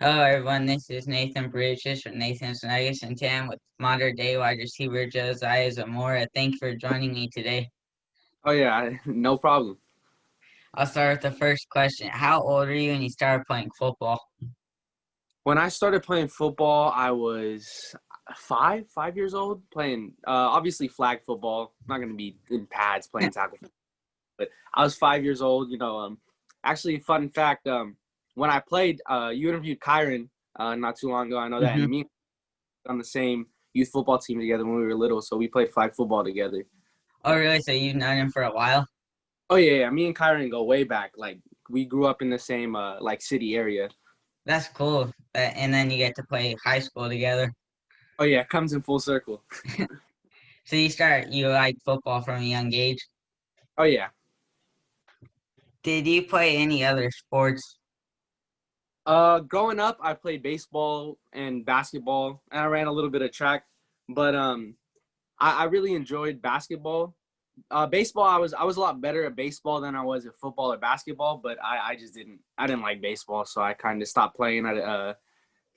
Hello, everyone. This is Nathan Brucius from Nathan's Nuggets, and today I'm with Mater Dei wide receiver Josiah Zamora. Thank you for joining me today. Oh yeah, no problem. I'll start with the first question. How old are you when you started playing football? When I started playing football, I was 5 years old, playing obviously flag football. I'm not gonna be in pads playing tackle, but I was 5 years old. Actually, fun fact. When I played, you interviewed Kyron not too long ago. I know that, Hmm. and me on the same youth football team together when we were little, so we played flag football together. Oh, really? So you've known him for a while? Oh yeah, me and Kyron go way back. Like we grew up in the same like city area. That's cool. And then you get to play high school together. Oh yeah, it comes in full circle. So you like football from a young age. Oh yeah. Did you play any other sports? Growing up, I played baseball and basketball, and I ran a little bit of track. But I really enjoyed basketball. Baseball, I was a lot better at baseball than I was at football or basketball. But I just didn't like baseball, so I kind of stopped playing at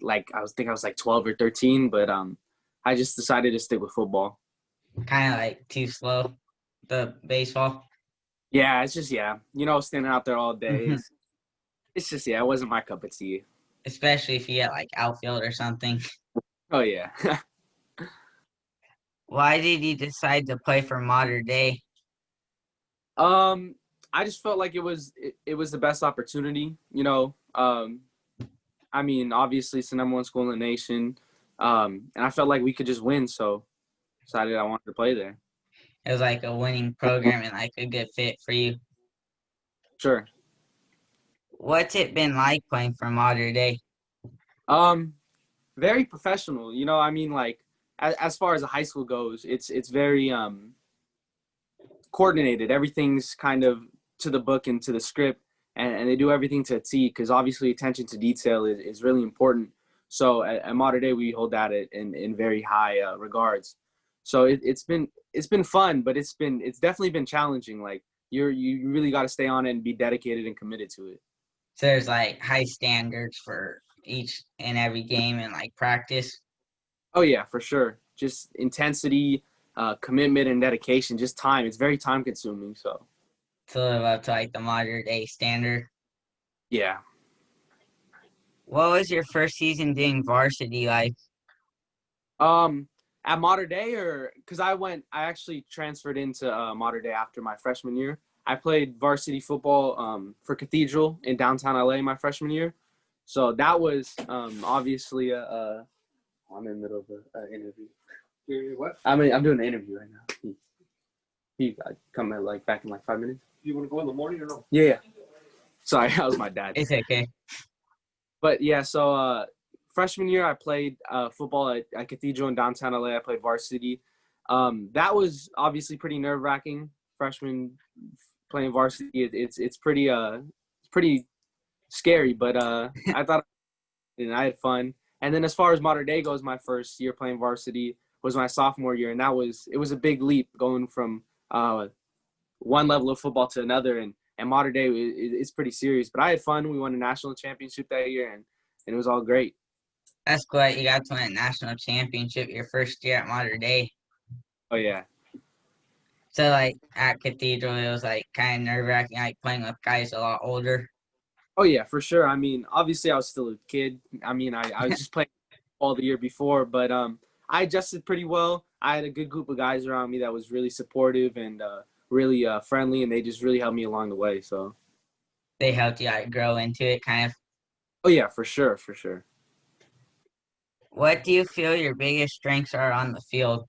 like I was like 12 or 13. But I just decided to stick with football. Kind of like too slow, the baseball. Yeah, it's just standing out there all day. Hmm. It's just it wasn't my cup of tea. Especially if you get like outfield or something. Oh yeah. Why did you decide to play for Mater Dei? Um, I just felt like it was the best opportunity. I mean, obviously it's the number one school in the nation, and I felt like we could just win, so decided I wanted to play there. It was like a winning program and like a good fit for you. Sure. What's it been like playing for Mater Dei? Um, Very professional. I mean, like as far as a high school goes, it's very coordinated. Everything's kind of to the book and to the script, and they do everything to a T because obviously attention to detail is really important. So at Mater Dei, we hold that in very high regards. So it's been fun, but it's definitely been challenging. Like you really got to stay on it and be dedicated and committed to it. So there's like high standards for each and every game and like practice Oh yeah, for sure. Just intensity, commitment, and dedication. Just time. It's very time consuming. So to live up to like the Mater Dei standard. yeah. What was your first season doing varsity like? Um, at Mater Dei, or because I actually transferred into Mater Dei after my freshman year. I played varsity football for Cathedral in downtown LA my freshman year. So that was obviously I'm in the middle of an interview. What? I'm doing an interview right now. He come in like back in like 5 minutes. You want to go in the morning or no? Yeah. Sorry, that was my dad. It's okay. But yeah, so freshman year I played football at Cathedral in downtown LA. I played varsity. That was obviously pretty nerve wracking. Freshman playing varsity, it's pretty scary. But I thought and I had fun. And then as far as Mater Dei goes, my first year playing varsity was my sophomore year, and it was a big leap going from one level of football to another. And Mater Dei is pretty serious. But I had fun. We won a national championship that year, and it was all great. That's cool that you got to win a national championship your first year at Mater Dei. Oh yeah. So like at Cathedral, it was like kind of nerve wracking, like playing with guys a lot older. Oh yeah, for sure. I mean, obviously I was still a kid. I mean, I was just playing all the year before, but I adjusted pretty well. I had a good group of guys around me that was really supportive and really friendly, and they just really helped me along the way. So. They helped you like grow into it, kind of. Oh yeah, for sure, for sure. What do you feel your biggest strengths are on the field?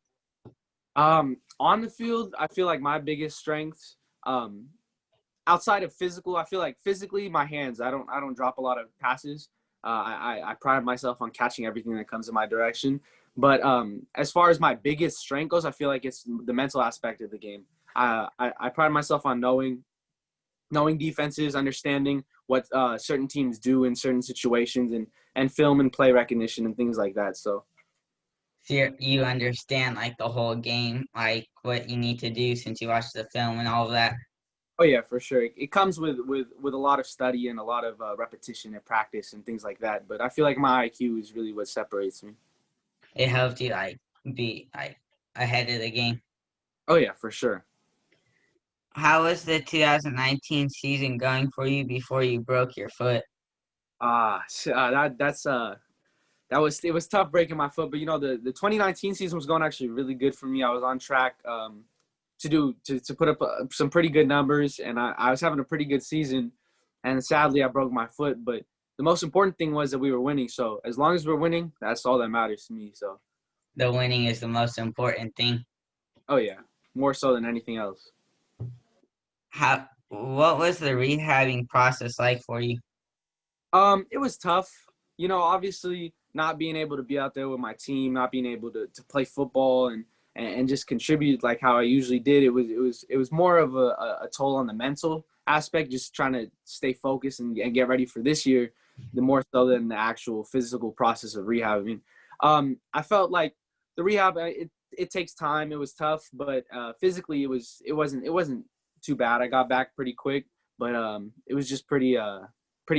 On the field, I feel like my biggest strengths, um, outside of physical, I feel like physically my hands. I don't drop a lot of passes. I pride myself on catching everything that comes in my direction. But as far as my biggest strength goes, I feel like it's the mental aspect of the game. I pride myself on knowing defenses, understanding what certain teams do in certain situations, and film and play recognition and things like that. So So you understand like the whole game, like what you need to do since you watch the film and all of that. Oh yeah, for sure. It comes with a lot of study and a lot of repetition and practice and things like that. But I feel like my IQ is really what separates me. It helped you like be like ahead of the game. Oh yeah, for sure. How was the 2019 season going for you before you broke your foot? That was it was tough breaking my foot, but the 2019 season was going actually really good for me. I was on track to put up some pretty good numbers, and I was having a pretty good season. And sadly, I broke my foot, but the most important thing was that we were winning. So as long as we're winning, that's all that matters to me. So The winning is the most important thing. oh yeah, more so than anything else. What was the rehabbing process like for you? It was tough. Obviously not being able to be out there with my team, not being able to play football and just contribute like how I usually did. It was more of a toll on the mental aspect, just trying to stay focused and get ready for this year, the more so than the actual physical process of rehab. I mean, I felt like the rehab it takes time. It was tough, but physically it wasn't too bad. I got back pretty quick, but it was just pretty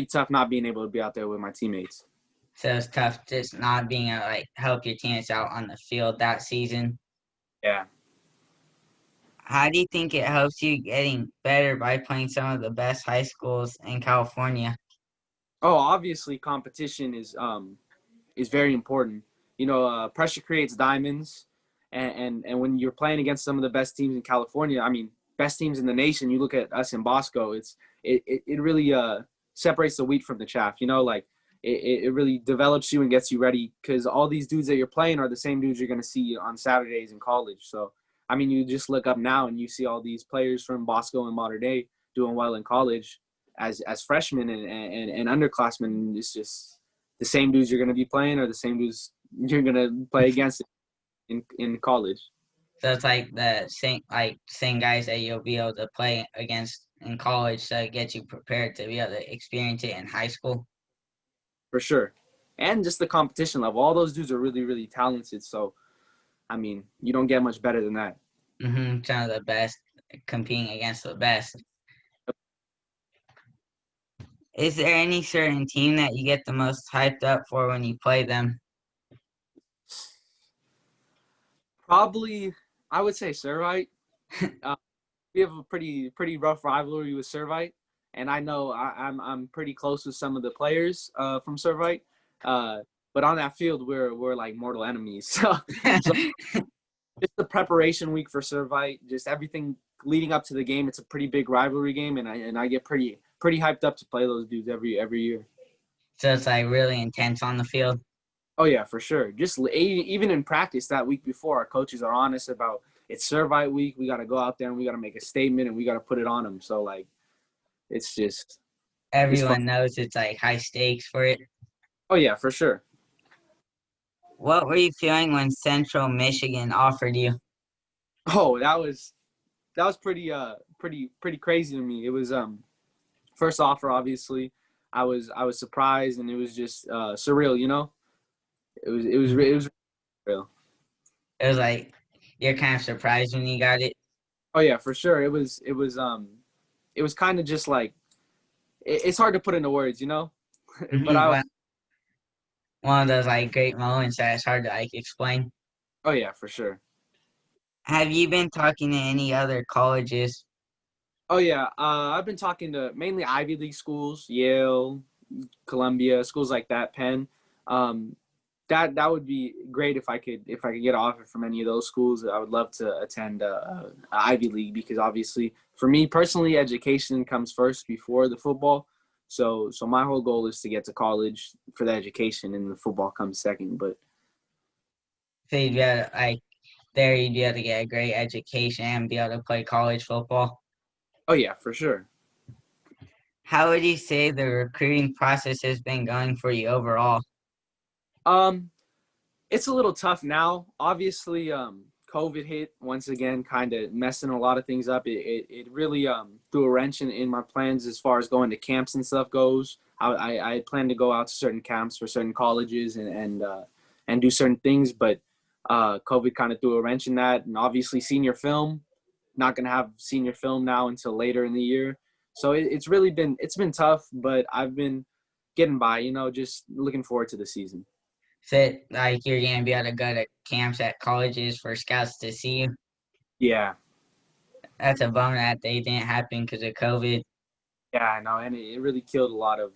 tough not being able to be out there with my teammates. So it's tough just not being able to like help your teammates out on the field that season. Yeah. How do you think it helps you getting better by playing some of the best high schools in California? Oh, obviously competition is very important. Pressure creates diamonds, and when you're playing against some of the best teams in California, I mean, best teams in the nation. You look at us in Bosco. It really separates the wheat from the chaff. Like it really develops you and gets you ready because all these dudes that you're playing are the same dudes you're gonna see on Saturdays in college. So I mean, you just look up now and you see all these players from Bosco and Mater Dei doing well in college as freshmen and underclassmen. It's just the same dudes you're going to be playing or the same dudes you're going to play against in college. So it's like the same guys that you'll be able to play against in college to get you prepared to be able to experience it in high school. For sure. And just the competition level. All those dudes are really, really talented. So, I mean, you don't get much better than that. Some of the best competing against the best. Is there any certain team that you get the most hyped up for when you play them? Probably, I would say Servite. Uh, we have a pretty rough rivalry with Servite, and I know I'm pretty close with some of the players from Servite. Uh, but on that field, we're like mortal enemies. So just the preparation week for Servite, just everything leading up to the game. It's a pretty big rivalry game, and I get pretty hyped up to play those dudes every year. So it's like really intense on the field. Oh yeah, for sure. Just even in practice that week before, our coaches are honest about it's Servite week. We got to go out there and we got to make a statement and we got to put it on them. So like, it's just it's fun. Everyone knows it's like high stakes for it. Oh yeah, for sure. What were you feeling when Central Michigan offered you? Oh, that was pretty crazy to me. It was first offer, obviously. I was surprised and it was just surreal. It was real. It was like you're kind of surprised when you got it. Oh yeah, for sure. It was kind of just like it's hard to put into words. But I One of those like great moments that it's hard to like explain. oh yeah, for sure. Have you been talking to any other colleges? Oh yeah, I've been talking to mainly Ivy League schools, Yale, Columbia, schools like that, Penn. Um, that would be great if I could get an offer from any of those schools. I would love to attend Ivy League because obviously for me personally, education comes first before the football. So my whole goal is to get to college for the education, and the football comes second. But So you'd be able to, like there you'd be able to get a great education and be able to play college football. oh yeah, for sure. How would you say the recruiting process has been going for you overall? Um, it's a little tough now. Obviously, COVID hit once again, kind of messing a lot of things up. It really threw a wrench in my plans as far as going to camps and stuff goes. I had planned to go out to certain camps for certain colleges and do certain things, but COVID kind of threw a wrench in that. And obviously, senior film, not gonna have senior film now until later in the year. So it's been tough, but I've been getting by. Just looking forward to the season. So like you're gonna be able to go to camps at colleges for scouts to see you. Yeah, That's a bummer that they didn't happen because of COVID. yeah, I know, and it really killed a lot of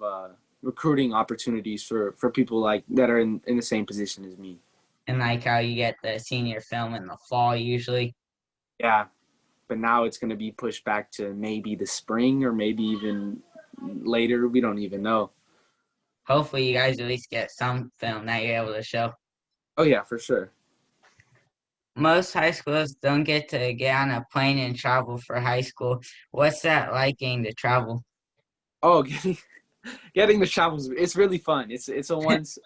recruiting opportunities for people like that are in the same position as me. And like how you get the senior film in the fall usually. Yeah, but now it's going to be pushed back to maybe the spring or maybe even later. We don't even know. Hopefully you guys at least get some film that you're able to show. Oh yeah, for sure. Most high schools don't get to get on a plane and travel for high school. What's that like getting to travel? Oh, getting the travels, it's really fun. It's a once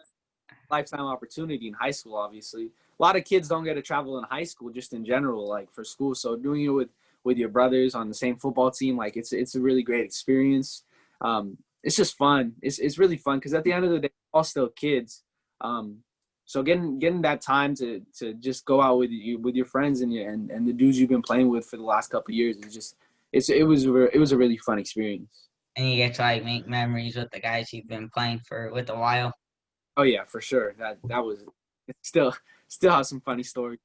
lifetime opportunity in high school. Obviously, a lot of kids don't get to travel in high school, just in general, like for school. So doing it with your brothers on the same football team, like it's a really great experience. It's just fun. It's really fun because at the end of the day, we're all still kids. Um, so getting that time to just go out with your friends and the dudes you've been playing with for the last couple of years is just it was a really fun experience. And you get to like make memories with the guys you've been playing for with a while. Oh yeah, for sure. That was it still have some funny stories.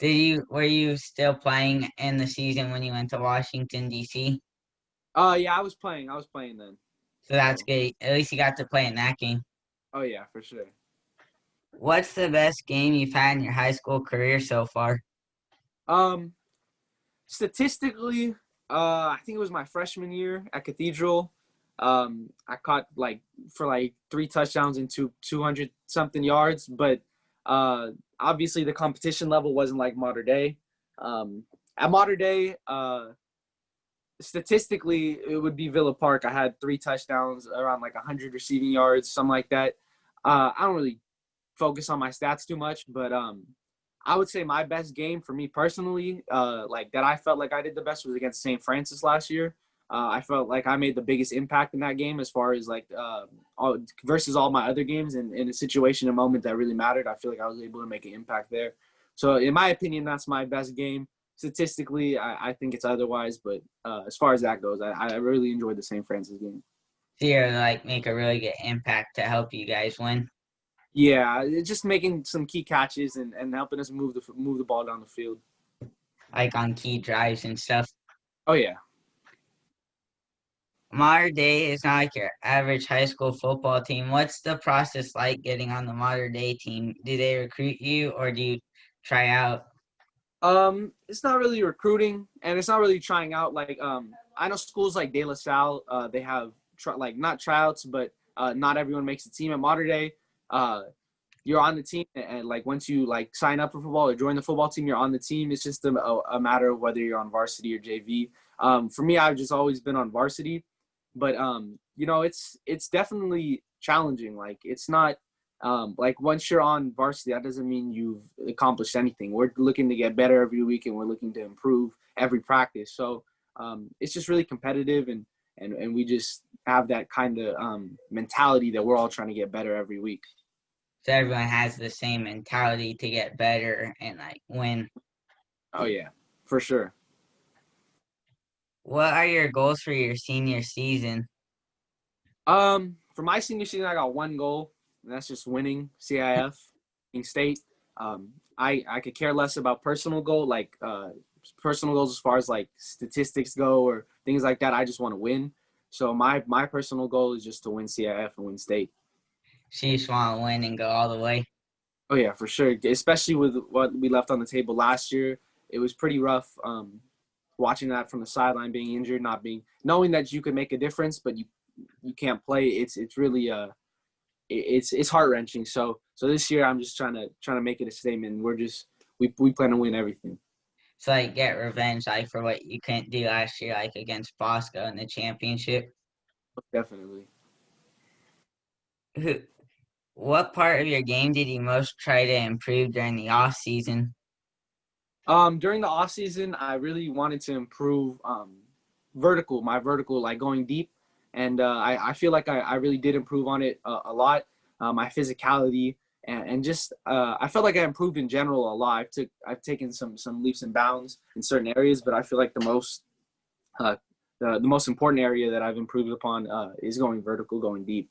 Were you still playing in the season when you went to Washington DC? Yeah, I was playing. I was playing then. So that's So good. At least you got to play in that game. oh yeah, for sure. What's the best game you've had in your high school career so far? Um, Statistically, I think it was my freshman year at Cathedral. I caught for like 3 touchdowns and 200 something yards, but uh, obviously the competition level wasn't like Mater Dei. At Mater Dei, statistically, it would be Villa Park. I had 3 touchdowns, around like 100 receiving yards, something like that. I don't really focus on my stats too much, but I would say my best game for me personally, like that I felt like I did the best was against St. Francis last year. I felt like I made the biggest impact in that game as far as like versus all my other games and in a situation, a moment that really mattered. I feel like I was able to make an impact there. So in my opinion, that's my best game. Statistically, I think it's otherwise, but as far as that goes, I really enjoyed the St. Francis game. So you're like make a really good impact to help you guys win. Yeah, just making some key catches and helping us move the ball down the field. Like on key drives and stuff. Oh yeah. Mater Dei is not like your average high school football team. What's the process like getting on the Mater Dei team? Do they recruit you or do you try out? It's not really recruiting, and it's not really trying out. Like, I know schools like De La Salle, they have like not tryouts, but not everyone makes the team at Mater Dei. Uh, you're on the team, and like once you like sign up for football or join the football team, you're on the team. It's just a matter of whether you're on varsity or JV. For me, I've just always been on varsity, but it's definitely challenging. Like, it's not like once you're on varsity, that doesn't mean you've accomplished anything. We're looking to get better every week, and we're looking to improve every practice. So it's just really competitive, and we just have that kind of mentality that we're all trying to get better every week. So everyone has the same mentality to get better and like win. Oh yeah, for sure. What are your goals for your senior season? For my senior season, I got one goal, and that's just winning CIF, in state. I could care less about personal personal goals as far as like statistics go or things like that. I just want to win. So my personal goal is just to win CIF and win state. So you just want to win and go all the way. Oh yeah, for sure. Especially with what we left on the table last year, it was pretty rough. Watching that from the sideline, being injured, not being knowing that you could make a difference, but you can't play. It's really it's heart wrenching. So this year I'm just trying to make it a statement. We plan to win everything. So like get revenge like for what you couldn't do last year, like against Bosco in the championship. Definitely. Who what part of your game did you most try to improve during the off season? During the off season, I really wanted to improve my vertical, like going deep, and I feel like I really did improve on it a lot. My physicality and just I felt like I improved in general a lot. I've taken some leaps and bounds in certain areas, but I feel like uh, the most important area that I've improved upon is going vertical, going deep.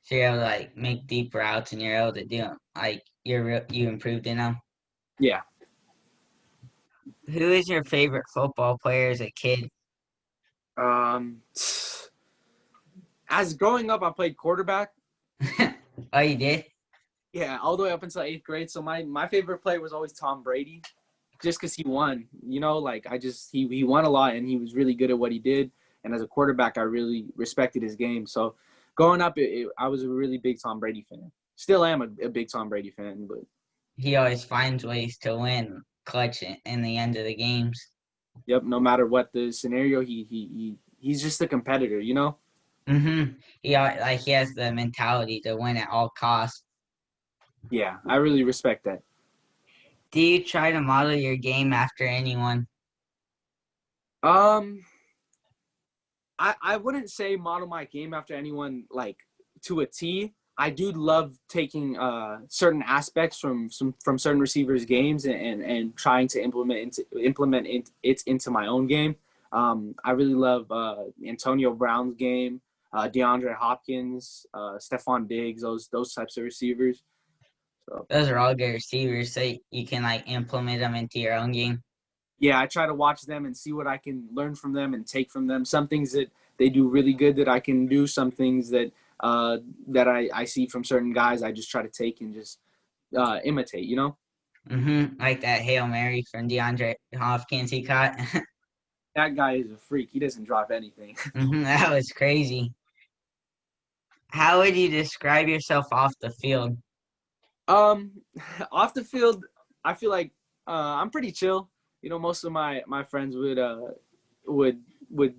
So you're able to like make deep routes, and you're able to do like you improved in them. Yeah. Who is your favorite football player as a kid? Um, as growing up, I played quarterback. Oh, you did? Yeah, all the way up until 8th grade. So my favorite player was always Tom Brady, just because he won. Like he won a lot and he was really good at what he did. And as a quarterback, I really respected his game. So growing up, I was a really big Tom Brady fan. Still am a big Tom Brady fan, but He always finds ways to win, clutch in the end of the games. yep, no matter what the scenario, he's just a competitor. He has the mentality to win at all costs. Yeah, I really respect that. Do you try to model your game after anyone? Um, I wouldn't say model my game after anyone like to a T. I do love taking certain aspects from certain receivers' games and trying to implement it into my own game. I really love Antonio Brown's game, DeAndre Hopkins, Stephon Diggs, those types of receivers. So Those are all good receivers, so you can like implement them into your own game. yeah, I try to watch them and see what I can learn from them and take from them. Some things that they do really good that I can do. Some things that I see from certain guys, I just try to take and just imitate. Like that Hail Mary from DeAndre Hopkins he caught. That guy is a freak. He doesn't drop anything. That was crazy. How would you describe yourself off the field? um, Off the field, I feel like I'm pretty chill. Most of my friends would would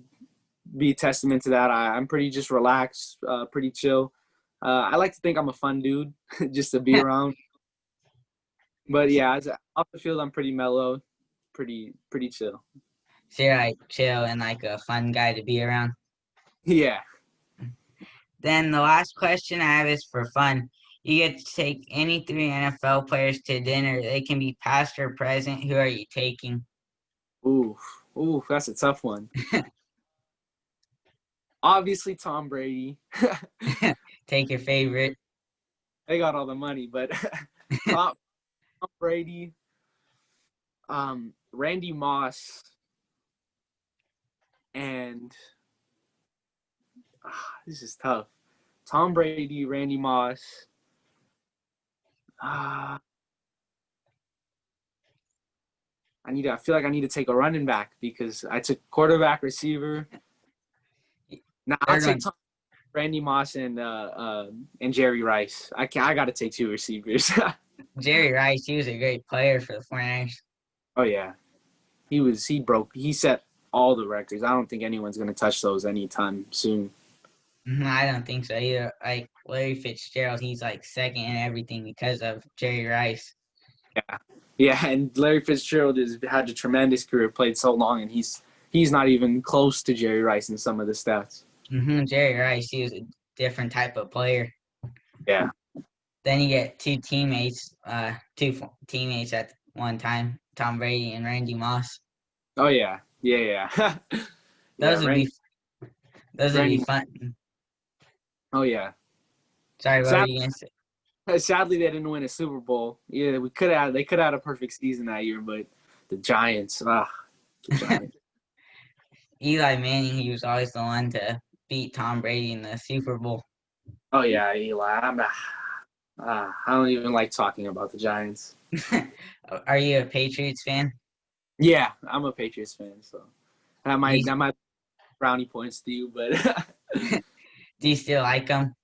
be a testament to that. I'm pretty just relaxed, pretty chill. I like to think I'm a fun dude just to be around. But yeah, off the field, I'm pretty mellow, pretty chill. So you're like chill and like a fun guy to be around. Yeah. Then the last question I have is for fun. You get to take any three NFL players to dinner. They can be past or present. Who are you taking? Ooh, ooh, that's a tough one. Obviously, Tom Brady. Take your favorite. They got all the money, but Tom Brady, Randy Moss, and this is tough. Tom Brady, Randy Moss. Uh, I feel like I need to take a running back because I took quarterback, receiver. Now I'll Third take one, Tom, Randy Moss and Jerry Rice. I got to take two receivers. Jerry Rice. He was a great player for the 49ers. Oh yeah, he set all the records. I don't think anyone's gonna touch those anytime soon. I don't think so either. Like Larry Fitzgerald, he's like second in everything because of Jerry Rice. Yeah, yeah, and Larry Fitzgerald has had a tremendous career, played so long, and he's not even close to Jerry Rice in some of the stats. Jerry Rice, he was a different type of player. Yeah. Then you get two teammates at one time, Tom Brady and Randy Moss. Oh yeah, yeah, yeah, yeah. Those would be those would be Randy. fun. Oh yeah. Sorry, what were Sadly, you gonna say? sadly, they didn't win a Super Bowl. Yeah, they could have had a perfect season that year, but the Giants, the Giants. Eli Manning, he was always the one to beat Tom Brady in the Super Bowl. Oh yeah, Eli. I don't even like talking about the Giants. Are you a Patriots fan? Yeah, I'm a Patriots fan, so Do that might brownie points to you, but do you still like them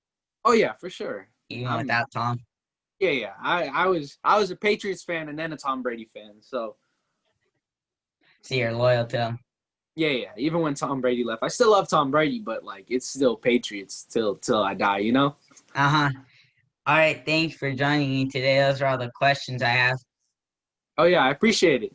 oh yeah, for sure. even without Tom? Yeah. I was a Patriots fan and then a Tom Brady fan, so So you're loyal to him. yeah. Even when Tom Brady left, I still love Tom Brady, but like it's still Patriots till I die. Uh-huh. All right, thanks for joining me today. Those are all the questions I have. Oh yeah, I appreciate it.